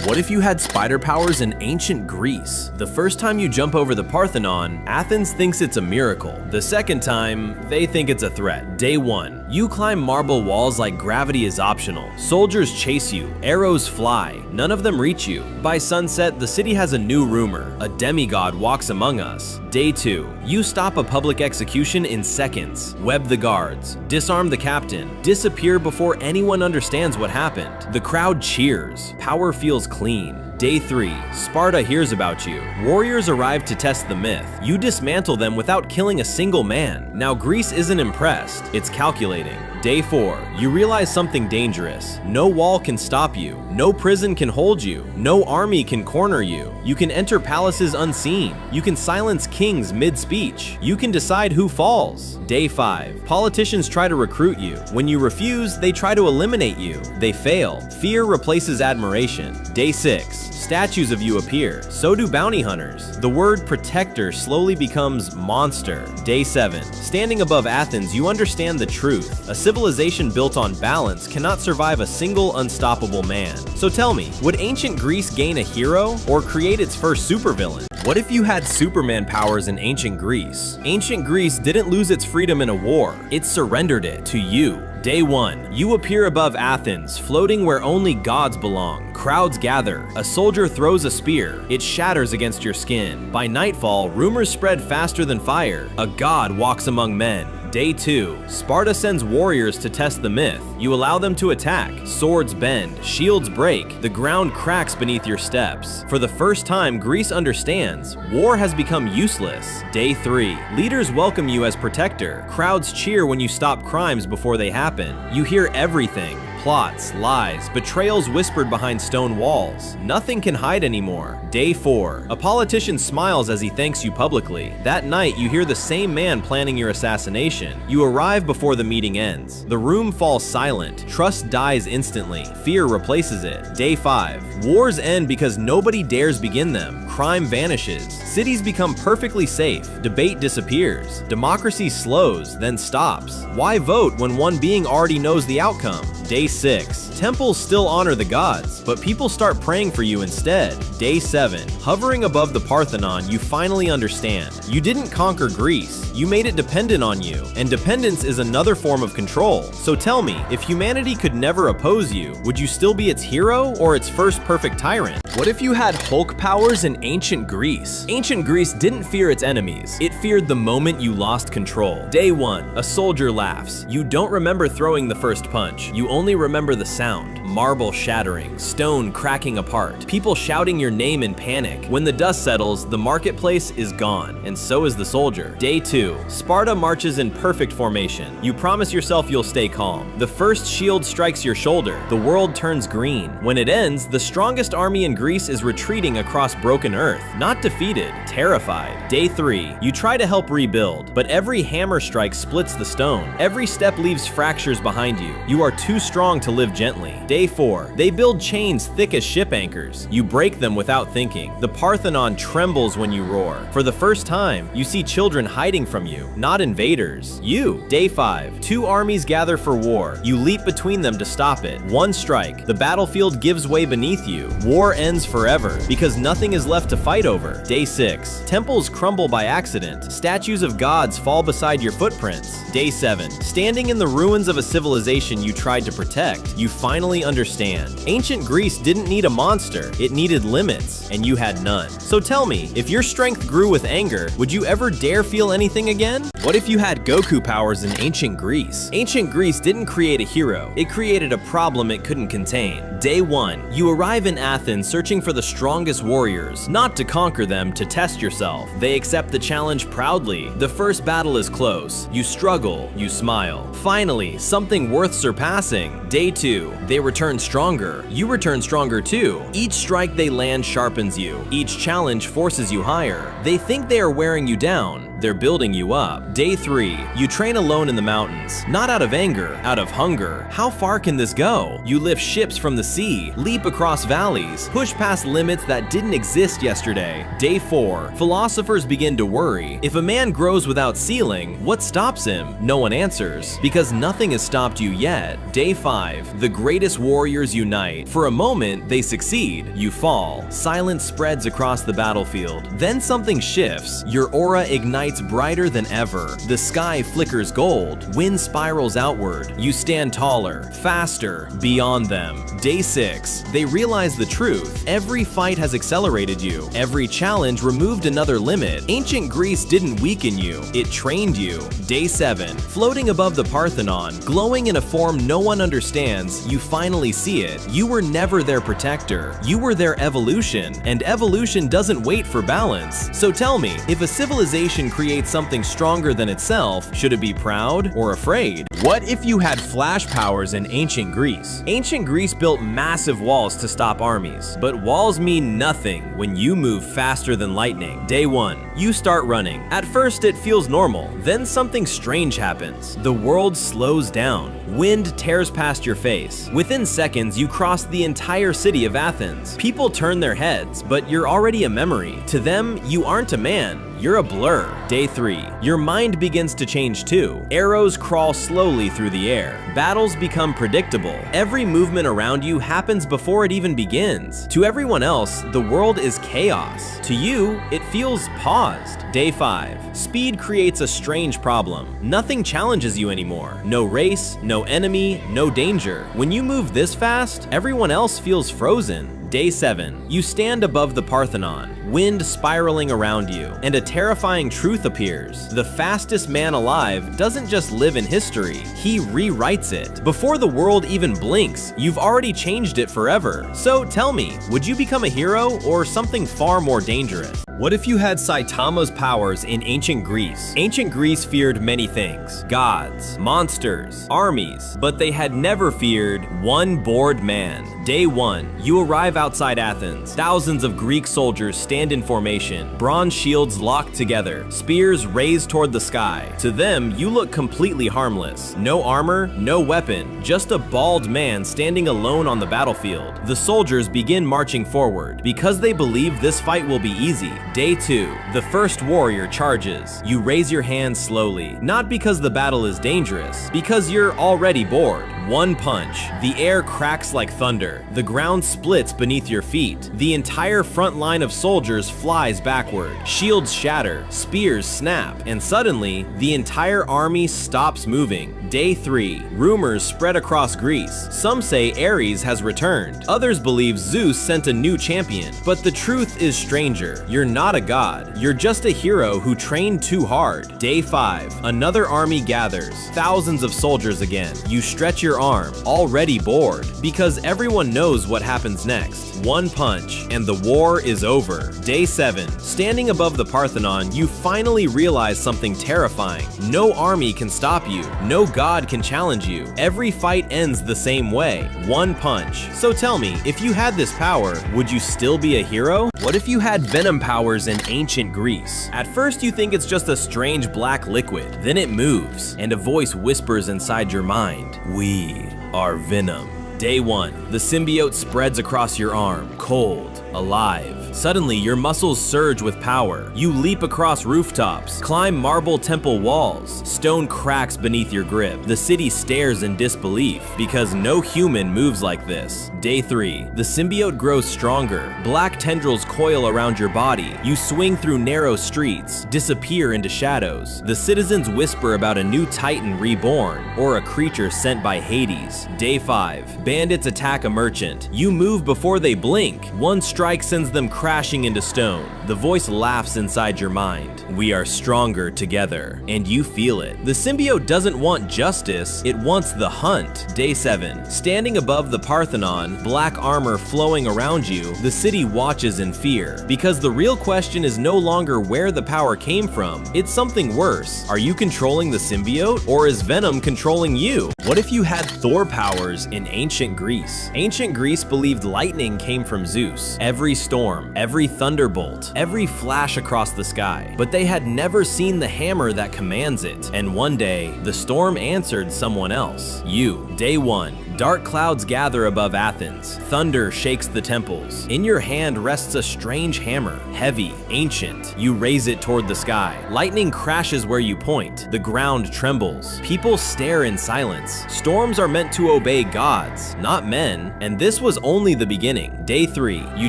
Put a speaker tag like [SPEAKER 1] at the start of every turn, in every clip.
[SPEAKER 1] What if you had spider powers in ancient Greece? The first time you jump over the Parthenon, Athens thinks it's a miracle. The second time, they think it's a threat. Day 1. You climb marble walls like gravity is optional. Soldiers chase you, arrows fly, none of them reach you. By sunset, the city has a new rumor. A demigod walks among us. Day 2. You stop a public execution in seconds. Web the guards, disarm the captain, disappear before anyone understands what happened. The crowd cheers. Power feels clean. Day 3. Sparta hears about you. Warriors arrive to test the myth. You dismantle them without killing a single man. Now Greece isn't impressed, it's calculating. Day 4. You realize something dangerous. No wall can stop you. No prison can hold you. No army can corner you. You can enter palaces unseen. You can silence kings mid-speech. You can decide who falls. Day 5. Politicians try to recruit you. When you refuse, they try to eliminate you. They fail. Fear replaces admiration. Day 6. Statues of you appear. So do bounty hunters. The word protector slowly becomes monster. Day 7. Standing above Athens, you understand the truth. A civilization built on balance cannot survive a single unstoppable man. So tell me, would ancient Greece gain a hero or create its first supervillain? What if you had Superman powers in ancient Greece? Ancient Greece didn't lose its freedom in a war. It surrendered it to you. Day 1. You appear above Athens, floating where only gods belong. Crowds gather. A soldier throws a spear. It shatters against your skin. By nightfall, rumors spread faster than fire. A god walks among men. Day 2. Sparta sends warriors to test the myth. You allow them to attack. Swords bend, shields break, the ground cracks beneath your steps. For the first time, Greece understands, war has become useless. Day 3. Leaders welcome you as protector. Crowds cheer when you stop crimes before they happen. You hear everything. Plots, lies, betrayals whispered behind stone walls. Nothing can hide anymore. Day 4. A politician smiles as he thanks you publicly. That night, you hear the same man planning your assassination. You arrive before the meeting ends. The room falls silent. Trust dies instantly. Fear replaces it. Day 5. Wars end because nobody dares begin them. Crime vanishes. Cities become perfectly safe. Debate disappears. Democracy slows, then stops. Why vote when one being already knows the outcome? Day 6. Temples still honor the gods, but people start praying for you instead. Day 7. Hovering above the Parthenon, you finally understand. You didn't conquer Greece. You made it dependent on you, and dependence is another form of control. So tell me, if humanity could never oppose you, would you still be its hero or its first perfect tyrant? What if you had Hulk powers in ancient Greece? Ancient Greece didn't fear its enemies. It feared the moment you lost control. Day 1. A soldier laughs. You don't remember throwing the first punch. You only remember the sound. Marble shattering, stone cracking apart, people shouting your name in panic. When the dust settles, the marketplace is gone, and so is the soldier. Day 2. Sparta marches in perfect formation. You promise yourself you'll stay calm. The first shield strikes your shoulder. The world turns green. When it ends, the strongest army in Greece is retreating across broken earth. Not defeated, terrified. Day 3. You try to help rebuild, but every hammer strike splits the stone. Every step leaves fractures behind you. You are too strong to live gently. Day 4. They build chains thick as ship anchors. You break them without thinking. The Parthenon trembles when you roar. For the first time, you see children hiding from you, not invaders. You. Day 5. Two armies gather for war. You leap between them to stop it. One strike. The battlefield gives way beneath you. War ends forever, because nothing is left to fight over. Day 6. Temples crumble by accident. Statues of gods fall beside your footprints. Day 7. Standing in the ruins of a civilization you tried to protect, you finally understand. Ancient Greece didn't need a monster, it needed limits, and you had none. So tell me, if your strength grew with anger, would you ever dare feel anything again? What if you had Goku powers in ancient Greece? Ancient Greece didn't create a hero, it created a problem it couldn't contain. Day 1. You arrive in Athens searching for the strongest warriors, not to conquer them, to test yourself. They accept the challenge proudly. The first battle is close. You struggle, you smile. Finally, something worth surpassing. Day 2. They return stronger. You return stronger too. Each strike they land sharpens you. Each challenge forces you higher. They think they are wearing you down. They're building you up. Day 3. You train alone in the mountains. Not out of anger, out of hunger. How far can this go? You lift ships from the sea, leap across valleys, push past limits that didn't exist yesterday. Day 4. Philosophers begin to worry. If a man grows without ceiling, what stops him? No one answers, because nothing has stopped you yet. Day 5. The greatest warriors unite. For a moment, they succeed. You fall. Silence spreads across the battlefield. Then something shifts. Your aura ignites brighter than ever. The sky flickers gold. Wind spirals outward. You stand taller, faster, beyond them. Day 6. They realize the truth. Every fight has accelerated you. Every challenge removed another limit. Ancient Greece didn't weaken you. It trained you. Day 7. Floating above the Parthenon, glowing in a form no one understands, you finally see it. You were never their protector. You were their evolution, and evolution doesn't wait for balance. So tell me, if a civilization creates something stronger than itself, should it be proud or afraid? What if you had flash powers in ancient Greece? Ancient Greece built massive walls to stop armies, but walls mean nothing when you move faster than lightning. Day 1. You start running. At first it feels normal, then something strange happens. The world slows down. Wind tears past your face. Within seconds, you cross the entire city of Athens. People turn their heads, but you're already a memory. To them, you aren't a man. You're a blur. Day 3. Your mind begins to change too. Arrows crawl slowly through the air. Battles become predictable. Every movement around you happens before it even begins. To everyone else, the world is chaos. To you, it feels paused. Day 5. Speed creates a strange problem. Nothing challenges you anymore. No race, no enemy, no danger. When you move this fast, everyone else feels frozen. Day 7. You stand above the Parthenon, wind spiraling around you, and a terrifying truth appears. The fastest man alive doesn't just live in history, he rewrites it. Before the world even blinks, you've already changed it forever. So tell me, would you become a hero or something far more dangerous? What if you had Saitama's powers in ancient Greece? Ancient Greece feared many things: gods, monsters, armies, but they had never feared one bored man. Day 1. You arrive outside Athens. Thousands of Greek soldiers stand in formation, bronze shields locked together, spears raised toward the sky. To them, you look completely harmless. No armor, no weapon, just a bald man standing alone on the battlefield. The soldiers begin marching forward, because they believe this fight will be easy. Day 2. The first warrior charges. You raise your hands slowly, not because the battle is dangerous, because you're already bored. One punch. The air cracks like thunder. The ground splits beneath your feet. The entire front line of soldiers flies backward. Shields shatter, spears snap, and suddenly, the entire army stops moving. Day 3. Rumors spread across Greece. Some say Ares has returned. Others believe Zeus sent a new champion. But the truth is stranger. You're not a god. You're just a hero who trained too hard. Day 5. Another army gathers. Thousands of soldiers again. You stretch your arm, already bored, because everyone knows what happens next. One punch, and the war is over. Day 7. Standing above the Parthenon, you finally realize something terrifying. No army can stop you. No god can challenge you. Every fight ends the same way. One punch. So tell me, if you had this power, would you still be a hero? What if you had Venom powers in ancient Greece? At first you think it's just a strange black liquid. Then it moves, and a voice whispers inside your mind, "We are Venom." Day 1. The symbiote spreads across your arm, cold, alive. Suddenly, your muscles surge with power. You leap across rooftops, climb marble temple walls. Stone cracks beneath your grip. The city stares in disbelief, because no human moves like this. Day 3. The symbiote grows stronger. Black tendrils coil around your body. You swing through narrow streets, disappear into shadows. The citizens whisper about a new titan reborn, or a creature sent by Hades. Day 5. Bandits attack a merchant. You move before they blink. One strike sends them crashing into stone. The voice laughs inside your mind. We are stronger together, and you feel it. The symbiote doesn't want justice, it wants the hunt. Day 7. Standing above the Parthenon, black armor flowing around you, the city watches in fear. Because the real question is no longer where the power came from, it's something worse. Are you controlling the symbiote, or is Venom controlling you? What if you had Thor powers in ancient Greece? Ancient Greece believed lightning came from Zeus. Every storm, every thunderbolt, every flash across the sky. But they had never seen the hammer that commands it. And one day, the storm answered someone else. You. Day 1. Dark clouds gather above Athens. Thunder shakes the temples. In your hand rests a strange hammer. Heavy, ancient. You raise it toward the sky. Lightning crashes where you point. The ground trembles. People stare in silence. Storms are meant to obey gods, not men. And this was only the beginning. Day 3. You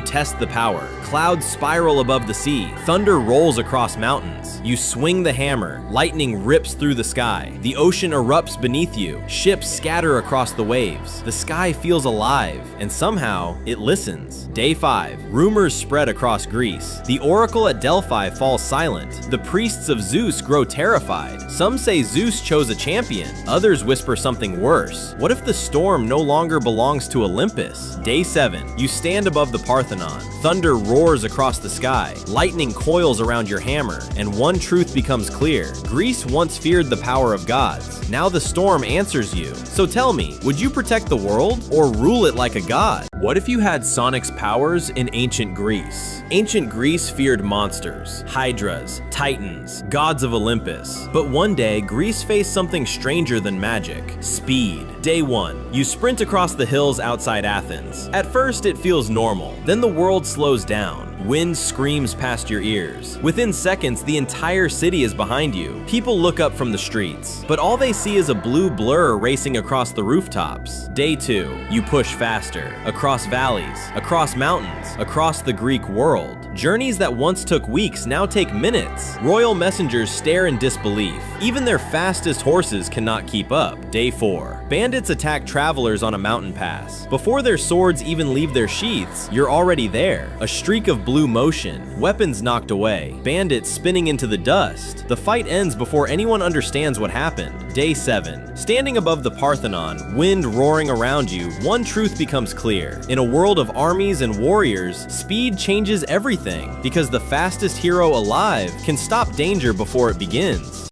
[SPEAKER 1] test the power. Clouds spiral above the sea. Thunder rolls across mountains. You swing the hammer. Lightning rips through the sky. The ocean erupts beneath you. Ships scatter across the waves. The sky feels alive, and somehow it listens. Day 5. Rumors spread across Greece. The oracle at Delphi falls silent. The priests of Zeus grow terrified. Some say Zeus chose a champion. Others whisper something worse. What if the storm no longer belongs to Olympus? Day 7. You stand above the Parthenon. Thunder roars across the sky. Lightning coils around your hammer, and one truth becomes clear. Greece once feared the power of gods. Now the storm answers you. So tell me, would you protect the world or rule it like a god? What if you had Sonic's powers in ancient Greece? Ancient Greece feared monsters, hydras, titans, gods of Olympus. But one day, Greece faced something stranger than magic: speed. Day 1. You sprint across the hills outside Athens. At first, it feels normal. Then the world slows down. Wind screams past your ears. Within seconds, the entire city is behind you. People look up from the streets, but all they see is a blue blur racing across the rooftops. Day 2. You push faster. Across valleys, across mountains, across the Greek world. Journeys that once took weeks now take minutes. Royal messengers stare in disbelief. Even their fastest horses cannot keep up. Day 4. Bandits attack travelers on a mountain pass. Before their swords even leave their sheaths, you're already there. A streak of blue motion, weapons knocked away, bandits spinning into the dust. The fight ends before anyone understands what happened. Day 7. Standing above the Parthenon, wind roaring around you, one truth becomes clear. In a world of armies and warriors, speed changes everything, because the fastest hero alive can stop danger before it begins.